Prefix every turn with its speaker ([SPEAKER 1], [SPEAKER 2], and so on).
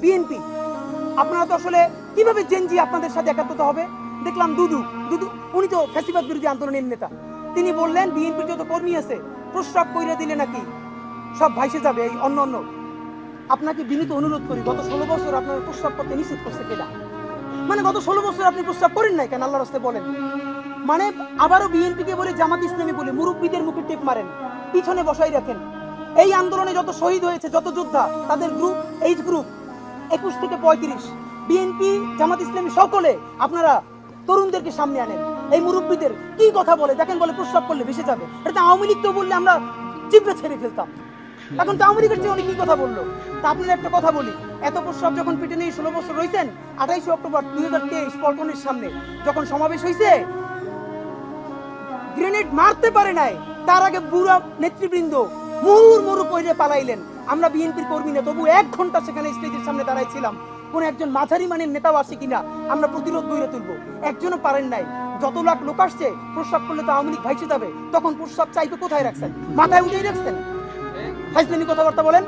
[SPEAKER 1] BNP, আপনারা তো আসলে কিভাবে জেনজি আপনাদের সাথে একাত্মতা হবে? দেখলাম দুদু উনি তো ফ্যাসিবাদ বিরোধী আন্দোলনের নেতা, তিনি বললেন বিএনপির যত কর্মী আছে প্রস্রাব কইরা দিলে নাকি সব ভাইসে যাবে এই অন্য। আপনাকে বিনীত অনুরোধ করি, গত 16 বছর আপনার প্রস্রাব করতে নিষেধ করছে কেনা? মানে গত 16 বছর আপনি প্রস্রাব করেন নাই কেন? আল্লাহর রাস্তায় বলেন। মানে আবারও বিএনপিকে বলে, জামাত ইসলামী বলে মুরব্বীদের মুখে টেপ মারেন, পিছনে বসাই রাখেন। এই আন্দোলনে যত শহীদ হয়েছে, যত যোদ্ধা, তাদের গ্রুপ, এইজ গ্রুপ 21 থেকে 35, বিএনপি জামাত ইসলামী সকলে আপনারা তরুণদেরকে সামনে আনেন। এই মুরব্বীদের কি কথা বলে দেখেন, বলে প্রস্রাব করলে ভেসে যাবে। এটা আওয়ামী লীগ তো বললে আমরা জিভে ছেড়ে ফেলতাম, এখন তো আওয়ামী লীগের চেয়ে অনেক কি কথা বললো। তা আপনার একটা কথা বলি, এত প্রস্রাব যখন পিটে নিয়ে 16 বছর রয়েছেন, 28 অক্টোবর 2023 পল্টনের সামনে যখন সমাবেশ হয়েছে, গ্রেনেড মারতে পারে নাই, তার আগে বুড়া নেতৃবৃন্দ মুহুর্মুহু কইরে পালাইলেন। আমরা বিএনপির কর্মী না, তবু 1 ঘন্টা সেখানে স্টেজের সামনে দাঁড়াইছিলাম, কোন একজন মাঝারি মানের নেতাও আসে কিনা আমরা প্রতিরোধ গড়ে তুলবো, একজনও পারেন নাই। যত লাখ লোক আসছে, প্রস্রাব করলে তো আওয়ামী লীগ ভাইসে যাবে, তখন প্রস্রাব চাইবে কোথায় রাখছেন? মাথায় উঠেই রাখছেন? ফাইজলামি কথাবার্তা বলেন।